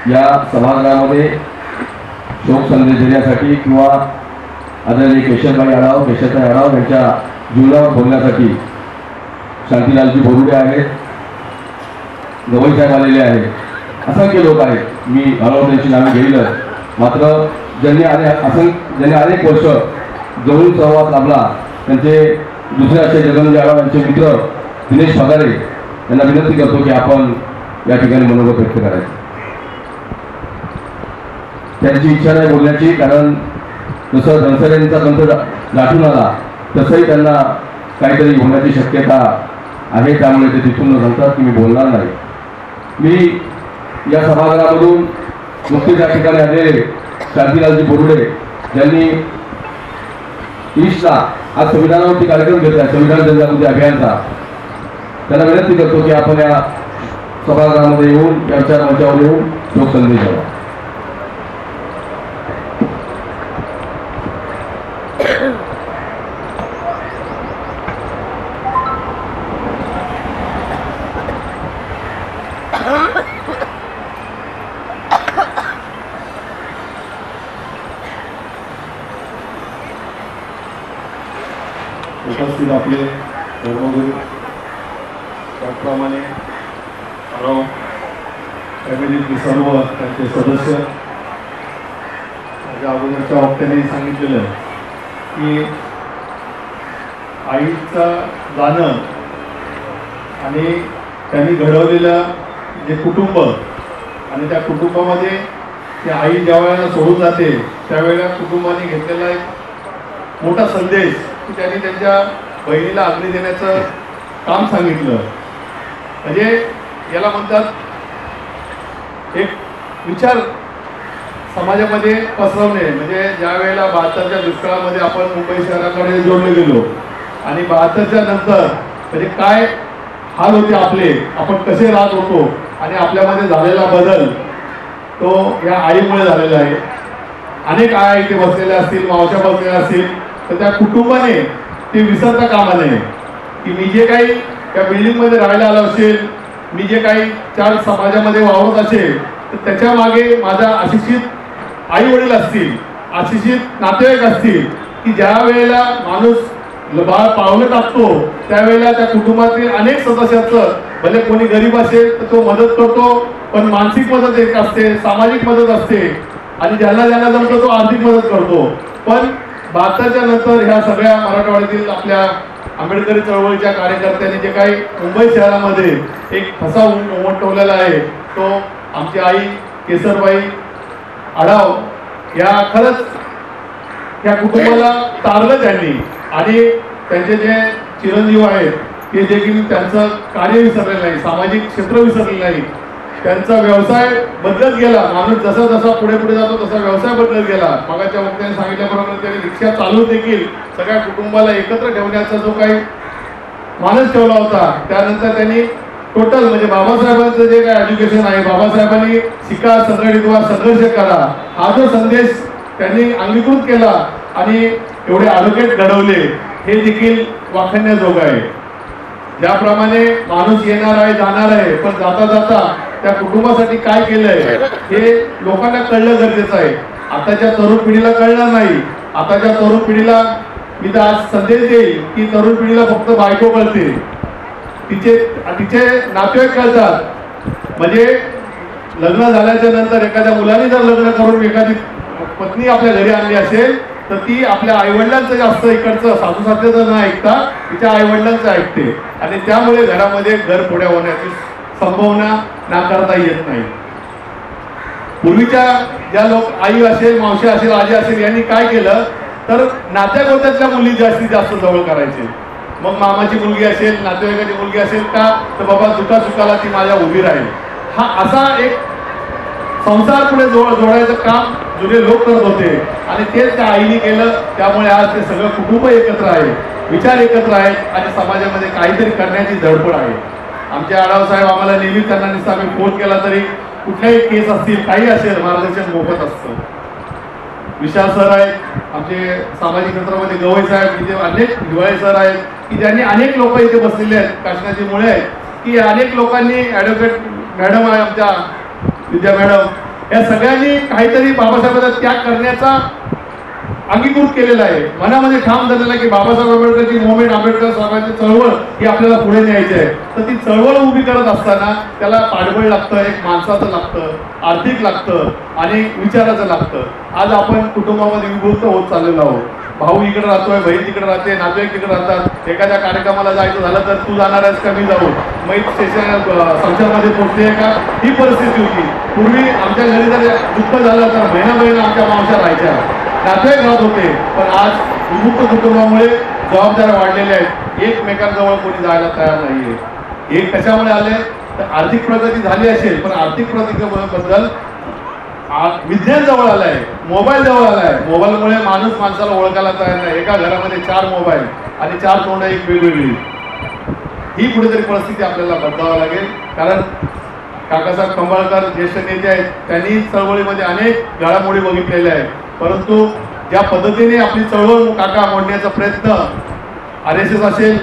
या सभागृहामध्ये शोक संदेश देण्यासाठी किंवा आदरणीय केशवताई आढाव यांच्या जीवनावर बोलण्यासाठी शांतीलालजी बोरुडे आहेत, गवई साहेब आलेले आहेत, असंख्य लोक आहेत. मी त्यांची नावे घेईलच, मात्र ज्यांनी अनेक वर्ष जवळून सहवास लाभला त्यांचे दुसरे असे जगनजी आढाव यांचे मित्र दिनेश पगारे यांना विनंती करतो की आपण या ठिकाणी मनोगत व्यक्त करायचं. त्यांची इच्छा नाही बोलण्याची, कारण जसं धनसरेंचा कंठ गाठून आला तसंही त्यांना काहीतरी होण्याची शक्यता आहे, त्यामुळे ते तिथून सांगतात की मी बोलणार नाही. मी या सभागृहामधून नुकतेच या ठिकाणी आलेले शांतीलालजी बोरुडे ज्यांनी 30ला आज संविधानावरती कार्यक्रम घेतला आहे, संविधान जनजागृती अभियानचा, त्यांना विनंती करतो की आपण या सभागृहामध्ये येऊन या मंचावर येऊन शोक संदेश द्यावा. उपस्थित आपले धर्मगुरू त्याप्रमाणे फॅमिलीतले सर्व त्यांचे सदस्य, माझ्या अगोदरच्या वक्त्याने सांगितलेलं की आईचं जाणं आणि त्यांनी घडवलेलं जे कुटुंब आणि त्या कुटुंबामध्ये ती आई ज्या वेळेला सोडून जाते त्यावेळेला कुटुंबाने घेतलेला एक मोठा संदेश की त्यांनी त्यांच्या बहिणीला अग्नी देण्याचं काम सांगितलं. म्हणजे याला म्हणतात एक विचार समाजामध्ये पसरवणे. म्हणजे ज्या वेळेला 72च्या दुष्काळामध्ये आपण मुंबई शहराकडे जोडले गेलो आणि 72च्या नंतर म्हणजे काय हाल होते आपले, आपण कसे राहत होतो आणि आपल्यामध्ये झालेला बदल तो या आईमुळे झालेला आहे. अनेक आया इथे बसलेल्या असतील, मावश्या बसलेल्या असतील, तर त्या कुटुंबाने ते विसरता कामा नये की मी जे काही त्या बिल्डिंगमध्ये राहायला आलो असेल, मी जे काही चार समाजामध्ये वावरत असेल, तर त्याच्या मागे माझा अशिक्षित आई वडील असतील, अशिक्षित नातेवाईक असतील की ज्या वेळेला माणूस बाळ पावलं टाकतो त्यावेळेला त्या कुटुंबातील अनेक सदस्याचं, भले कोणी गरीब असेल तर तो मदत करतो, पण मानसिक मदत एक असते, सामाजिक मदत असते आणि ज्यांना ज्यांना जमतो तो आर्थिक मदत करतो. पण 72च्या नंतर ह्या सगळ्या मराठवाड्यातील आपल्या आंबेडकरी चळवळीच्या कार्यकर्त्यांनी जे काही मुंबई शहरामध्ये एक ठसा उमटवलेला आहे तो आमची आई केसरबाई आढाव या खरंच या कुटुंबाला तारलं त्यांनी. आणि त्यांचे जे चिरंजीव आहेत ते देखील त्यांचं कार्य विसरलेलं नाही, सामाजिक क्षेत्र विसरलेलं नाही, त्यांचा व्यवसाय बदलत गेला. माणूस जसा जसा पुढे पुढे जातो तसा व्यवसाय बदलत गेला. मागाच्या वक्त्याने सांगितल्याप्रमाणे त्यांनी रिक्षा चालू देखील सगळ्या कुटुंबाला एकत्र ठेवण्याचा जो काही मानस ठेवला होता, त्यानंतर त्यांनी टोटल म्हणजे बाबासाहेबांचं जे काही एज्युकेशन आहे, बाबासाहेबांनी शिका, संघटित व्हा, संघर्ष करा, हा जो संदेश त्यांनी अंगीकृत केला आणि एवढे ॲडव्होकेट घडवले हे देखील वाखाणण्याजोग आहे. ज्याप्रमाणे माणूस येणार आहे, जाणार आहे, पण जाता जाता त्या कुटुंबासाठी काय केलंय हे लोकांना कळलं गरजेचं आहे. आताच्या तरुण पिढीला कळणार नाही. आताच्या तरुण पिढीला मी तर आज संदेश देईल की तरुण पिढीला फक्त बायको कळते, तिचे नातेवाईक कळतात. म्हणजे लग्न झाल्याच्या नंतर एखाद्या मुलाने जर लग्न करून एखादी पत्नी आपल्या घरी आणली असेल तर ती आपल्या आईवडिलांचं जास्त इकडचं सासू सासऱ्याचं न ऐकता तिच्या आईवडिलांचं ऐकते आणि त्यामुळे घरामध्ये घर पुढे होण्याची संभावना नाकारता येत नाही. पूर्वीच्या ज्या लोक आई असेल, मावशी असेल, आजी असेल यांनी काय केलं तर नात्यागोत्यातल्या मुली जास्तीत जास्त जवळ करायचे. मग मामाची मुलगी असेल, नातेवाईकाची मुलगी असेल का तर बाबा दुखा सुखाला ती माझ्या उभी राहील. हा असा एक संसार पुढे जोडायचं काम जुने लोक करत होते आणि तेच त्या आईने केलं. त्यामुळे आज ते सगळं कुटुंब एकत्र आहे, विचार एकत्र आहेत आणि समाजामध्ये काहीतरी करण्याची धडपड आहे. आमचे आढाव साहेब आम्हाला नेहमी त्यांना निस्ता आम्ही फोन केला तरी कुठल्याही केस असतील, काही असेल, मार्गदर्शन मोफत असतं. विशाल सर आहेत आमचे सामाजिक क्षेत्रामध्ये, गवई साहेब, इथे अनेक हिवाळे सर आहेत की ज्यांनी अनेक लोक इथे बसलेले आहेत, काष्णाची मुळे आहेत की अनेक लोकांनी ॲडव्होकेट मॅडम आहे आमच्या विद्या मॅडम या सगळ्यांनी काहीतरी बाबासाहेबांचा त्याग करण्याचा अंगीकृत केलेला आहे, मनामध्ये ठाम झालेला आहे की बाबासाहेब आंबेडकरची मुवमेंट, आंबेडकर साहेबांची चळवळ ही आपल्याला पुढे न्यायची आहे. तर ती चळवळ उभी करत असताना त्याला पाठबळ लागतं, एक माणसाचं लागतं, आर्थिक लागतं आणि विचाराचं लागतं. आज आपण कुटुंबामध्ये विभक्त होत चाललेलो आहोत. भाऊ इकडे राहतोय, बहीण तिकडे राहते, नातेवाईक तिकडे राहतात. एखाद्या कार्यक्रमाला जायचं झालं तर तू जाणार आहेस का मी जाऊ, मग स्टेशन संसारमध्ये पोहोचते का, ही परिस्थिती होती. पूर्वी आमच्या घरी जर दुःख झालं तर महिना आमच्या मावश्या राहायच्या, नातेवाईक राहत होते. पण आज विमुक्त कुटुंबामुळे जबाबदाऱ्या वाढलेल्या आहेत, एकमेकांजवळ कोणी जायला तयार नाहीये. हे कशामुळे आले तर आर्थिक प्रगती झाली असेल, पण आर्थिक प्रगतीबद्दल विज्ञान जवळ आलाय, मोबाईल जवळ आलाय. मोबाईलमुळे माणूस माणसाला ओळखायला तयार नाही. एका घरामध्ये 4 मोबाईल आणि 4 तोंड एक वेगवेगळी. ही कुठेतरी परिस्थिती आपल्याला बदलावं लागेल. कारण काकासाहेब कंबाळकर ज्येष्ठ नेते आहेत, त्यांनी चळवळीमध्ये अनेक घडामोडी बघितलेल्या आहेत. परंतु ज्या पद्धतीने आपली चळवळ काका मोडण्याचा प्रयत्न RSS असेल,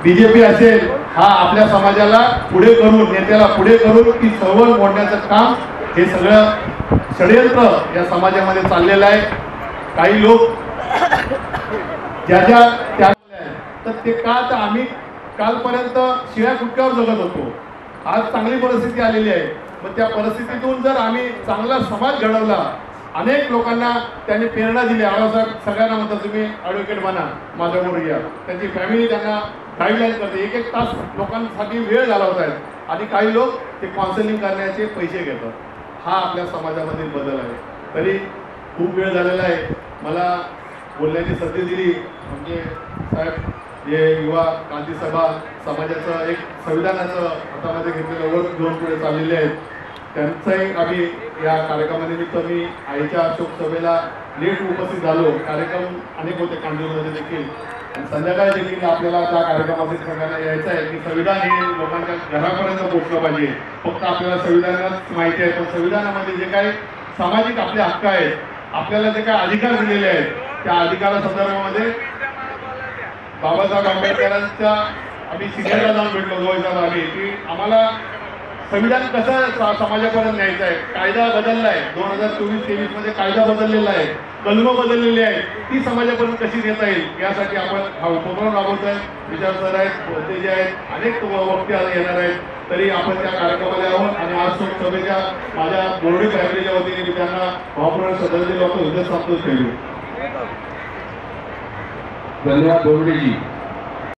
BJP असेल, हा आपल्या समाजाला पुढे करून, नेत्याला पुढे करून ती चळवळ मोडण्याचं काम, हे सगळं षडयंत्र या समाजामध्ये चाललेलं आहे. काही लोक ज्या तर ते का, तर आम्ही कालपर्यंत शिळ्या कुटक्यावर जगत होतो. आज चांगली परिस्थिती आलेली आहे. मग त्या परिस्थितीतून जर आम्ही चांगला समाज घडवला, अनेक लोकांना त्यांनी प्रेरणा दिली. आळासाहेब सगळ्यांना म्हणतात तुम्ही ॲडव्होकेट बना, माझ्याबरोबर या. त्यांची फॅमिली त्यांना गाईडलाईन करते. 1-1 तास लोकांसाठी वेळ घालवत आहेत आणि काही लोक ते काउन्सिलिंग करण्याचे पैसे घेतात. हा आपल्या समाजामधील बदल आहे. तरी खूप वेळ झालेला आहे. मला बोलण्याची संधी दिली म्हणजे साहेब, जे युवा क्रांती सभा समाजाचं एक संविधानाचं हातामध्ये घेतलेलं वर्क घेऊन पुढे चाललेले आहेत, त्यांचाही आम्ही या कार्यक्रमानिमित्त मी आईच्या शोक सभेला लेट उपस्थित झालो. कार्यक्रम अनेक होते कांदिवलीमध्ये देखील, आणि संध्याकाळी देखील आपल्याला त्या कार्यक्रमातील सगळ्यांना यायचं आहे की संविधान हे लोकांच्या घरापर्यंत पोहोचलं पाहिजे. फक्त आपल्याला संविधानात माहिती आहे, पण संविधानामध्ये जे काही सामाजिक आपले हक्क आहेत, आपल्याला जे काही अधिकार दिलेले आहेत, त्या अधिकारासंदर्भामध्ये बाबासाहेब आंबेडकरांच्या आम्ही सिनियरला जाऊन भेटलो दोघांना आम्ही, की आम्हाला संविधान कसं समाजापर्यंत न्यायचं आहे. कायदा बदलला आहे, 2024-23 मध्ये कायदा बदललेला आहे, कलमं बदललेली आहे, ती समाजापर्यंत कशी नेता येईल यासाठी आपण हा उपक्रम राबवतोय. विचार सर आहेत, ते जे आहेत, अनेक वक्ते येणार आहेत. तरी आपण त्या कार्यक्रमाला यावं आणि आज शोक सभेच्या माझ्या बोर्डे फॅमिलीच्या वतीने मी त्यांना भावपूर्ण श्रद्धांजली वाहतो. हृदय संतोष ठेवू. धन्यवाद बोर्डेजी.